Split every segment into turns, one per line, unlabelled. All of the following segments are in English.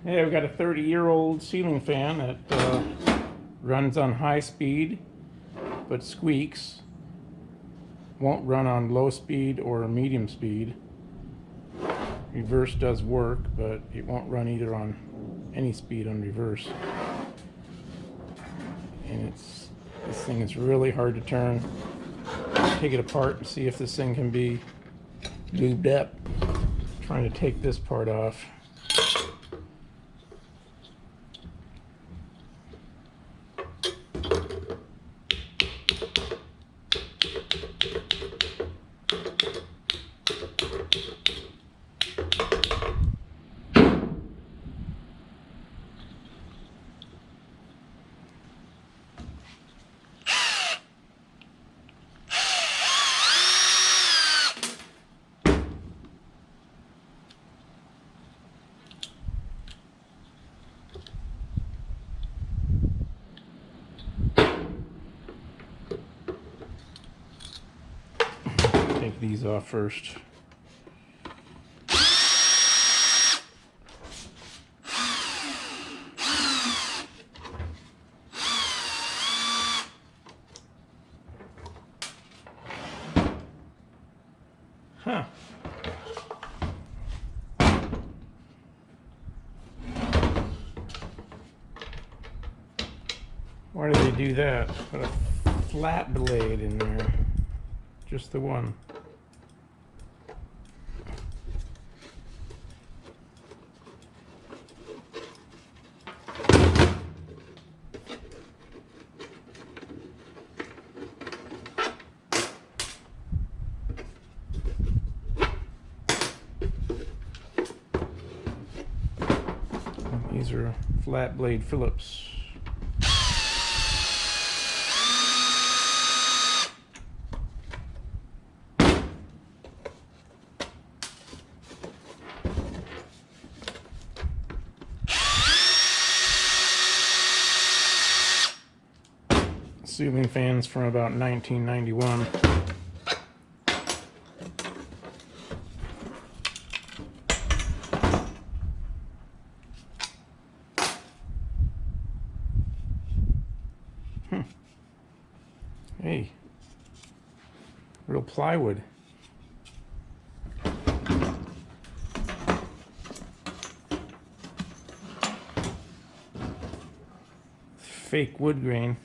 Hey, I've got a 30-year-old ceiling fan that runs on high speed but squeaks. Won't run on low speed or medium speed. Reverse does work, but it won't run either on any speed on reverse. And this thing is really hard to turn. Take it apart and see if this thing can be lubed up. Trying to take this part off. Take these off first. Huh. Why do they do that? Put a flat blade in there. Just the one. These are flat blade Phillips. Ceiling fans from about 1991. Hey, real plywood. Fake wood grain.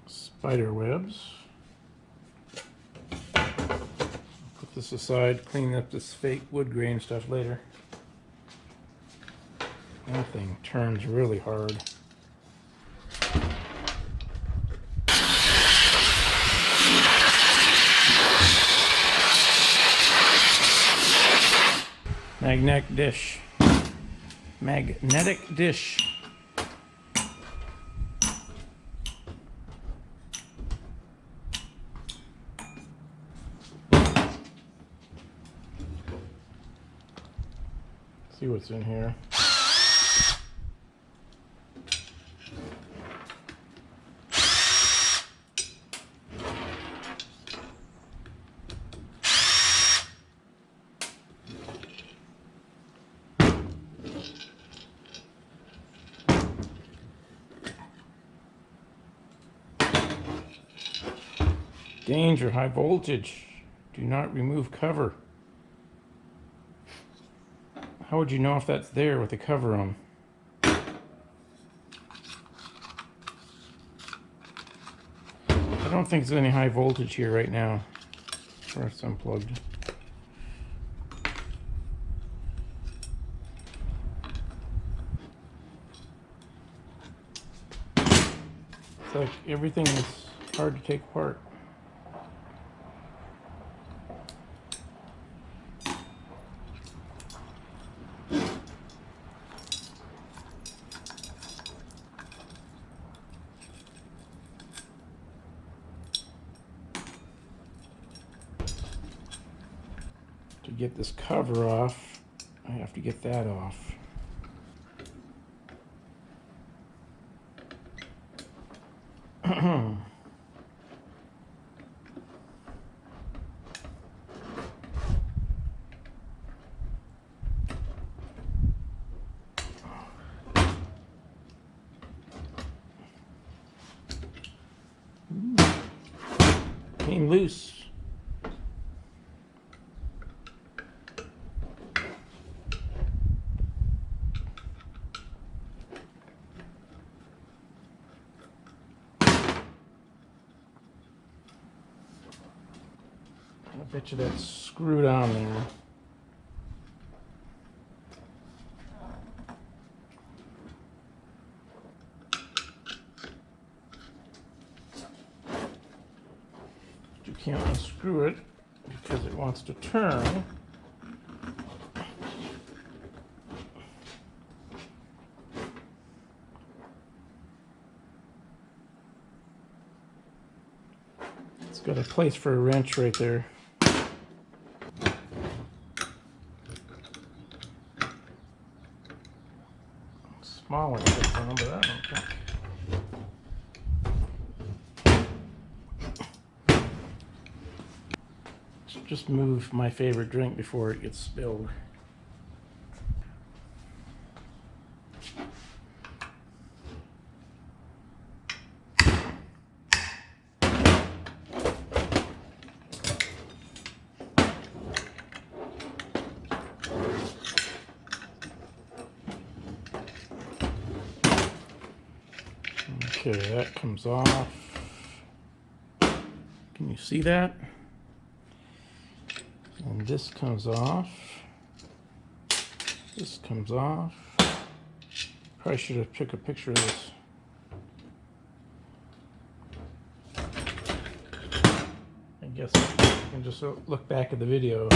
Spider webs. Put this aside, clean up this fake wood grain stuff later. That thing turns really hard. Magnetic dish. Magnetic dish. See what's in here. Danger, high voltage. Do not remove cover. How would you know if that's there with the cover on? I don't think there's any high voltage here right now. Or it's unplugged. It's like everything is hard to take apart. get this cover off, I have to get that off. Came loose. I bet you that's screwed on there. You can't unscrew it because it wants to turn. It's got a place for a wrench right there. Smaller this one, but I don't think. Just move my favorite drink before it gets spilled. Okay, that comes off. Can you see that? And this comes off. This comes off. Probably should have took a picture of this. I guess I can just look back at the video.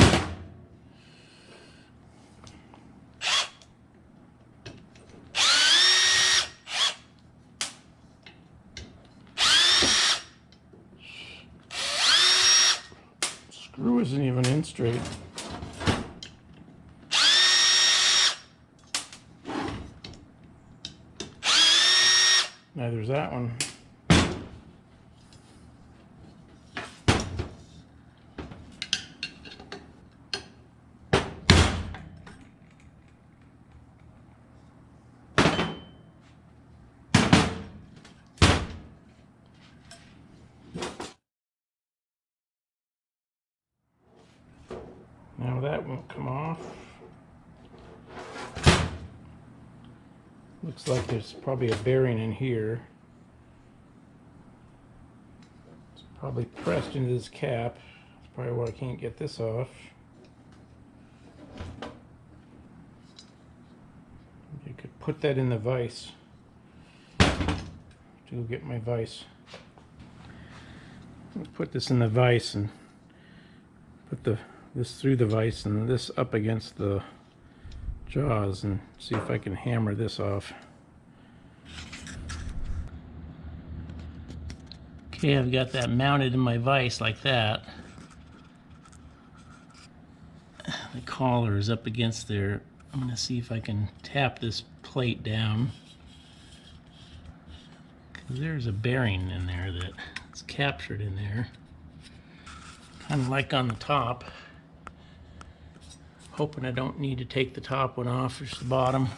Screw isn't even in straight. Now there's that one. Now that won't come off. Looks like there's probably a bearing in here. It's probably pressed into this cap. That's probably why I can't get this off. You could put that in the vise. To get my vise. Let's put this in the vise and put this through the vise and this up against the jaws and see if I can hammer this off. Okay, I've got that mounted in my vise like that. The collar is up against there. I'm going to see if I can tap this plate down. There's a bearing in there that's captured in there. Kind of like on the top. Hoping I don't need to take the top one off, just the bottom.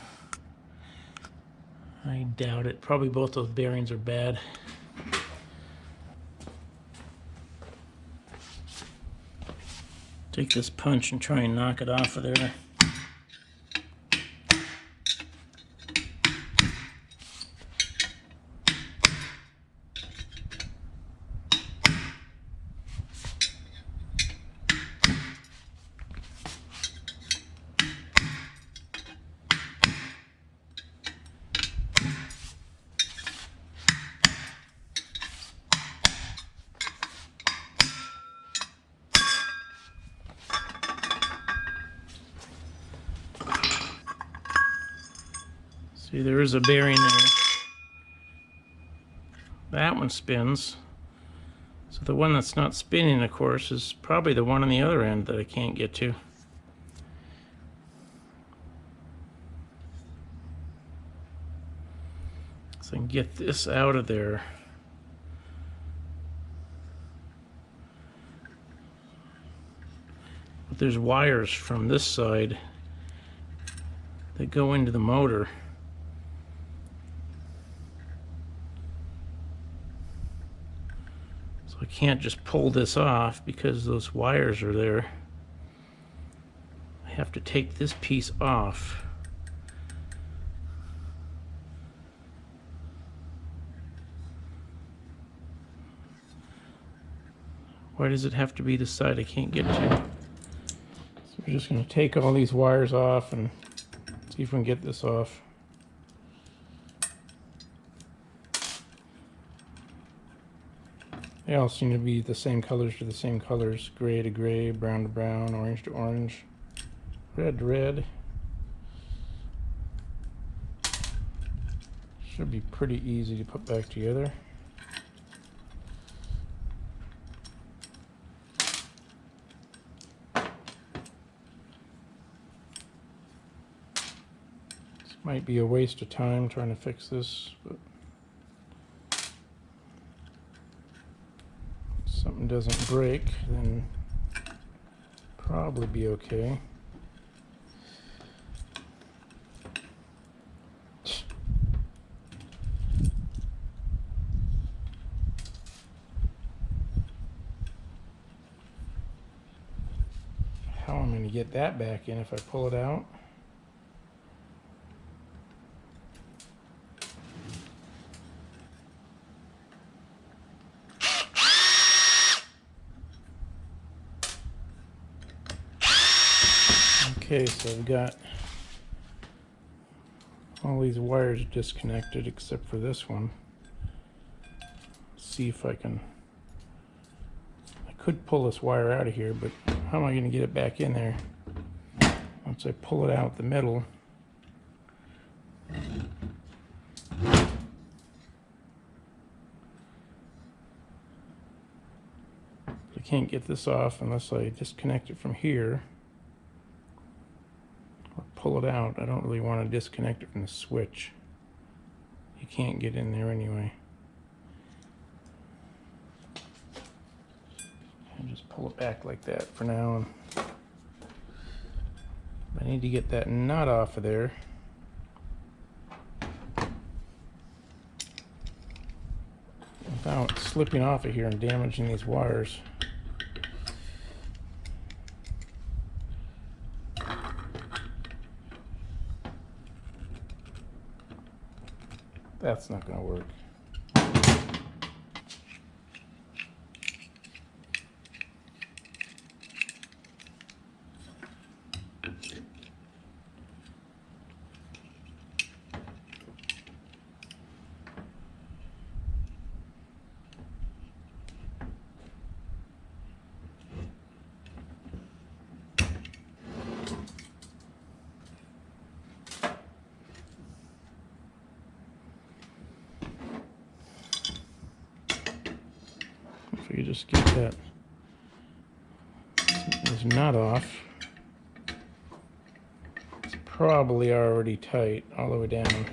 I doubt it. Probably both those bearings are bad. Take this punch and try and knock it off of there. See, there is a bearing there. That one spins. So the one that's not spinning, of course, is probably the one on the other end that I can't get to. So I can get this out of there. But there's wires from this side that go into the motor. So I can't just pull this off because those wires are there. I have to take this piece off. Why does it have to be the side I can't get to? So we're just going to take all these wires off and see if we can get this off. They all seem to be the same colors to the same colors. Gray to gray, brown to brown, orange to orange, red to red. Should be pretty easy to put back together. Might be a waste of time trying to fix this, but if something doesn't break, then probably be okay. How am I going to get that back in if I pull it out? Okay, so I've got all these wires disconnected except for this one. Let's see if I could pull this wire out of here, but how am I going to get it back in there once I pull it out the middle? I can't get this off unless I disconnect it from here. Pull it out. I don't really want to disconnect it from the switch. You can't get in there anyway. I'll just pull it back like that for now. I need to get that nut off of there. Without slipping off of here and damaging these wires. That's not going to work. If we just get this nut off, it's probably already tight all the way down.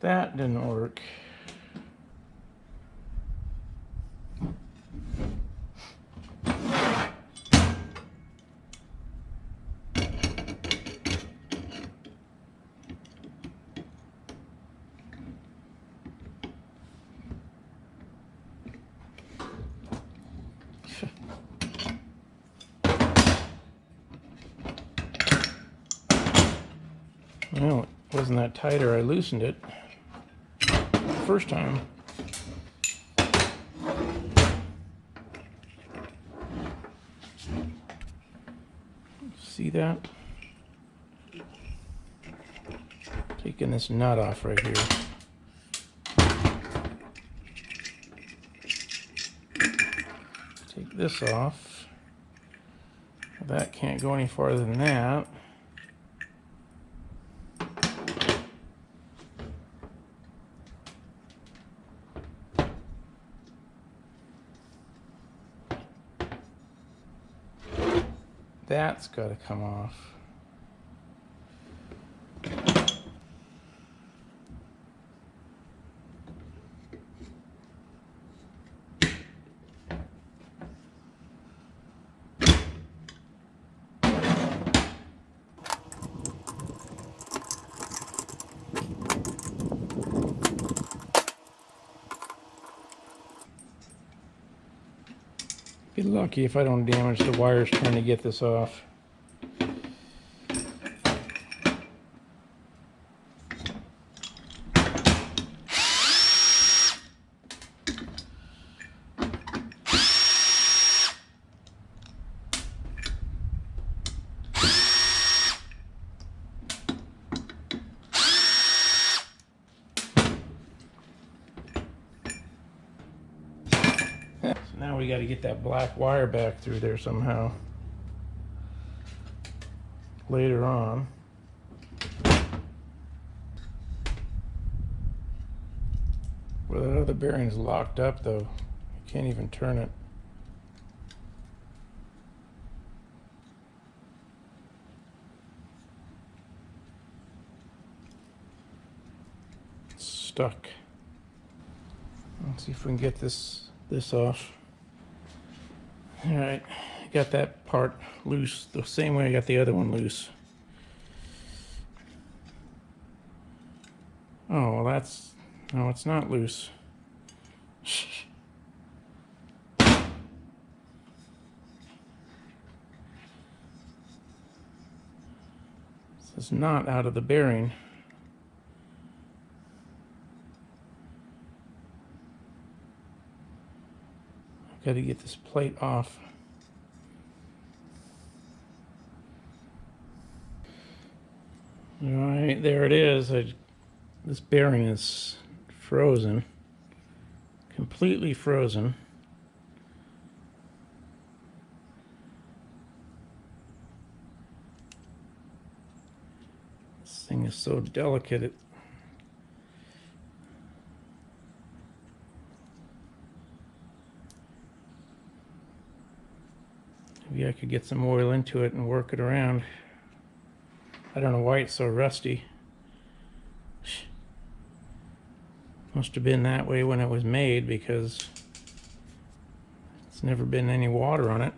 That didn't work. Well, it wasn't that tight, or I loosened it the first time. See that? Taking this nut off right here. Take this off. That can't go any farther than that. that's got to come off. Be lucky if I don't damage the wires trying to get this off. Now we got to get that black wire back through there somehow later on. Well, that other bearing's locked up though. You can't even turn it. It's stuck. Let's see if we can get this off. All right, got that part loose the same way I got the other one loose. Oh, well no, it's not loose. This is not out of the bearing. Got to get this plate off. All right, there it is. This bearing is frozen, completely frozen. This thing is so delicate. Maybe I could get some oil into it and work it around. I don't know why it's so rusty. Must have been that way when it was made because it's never been any water on it.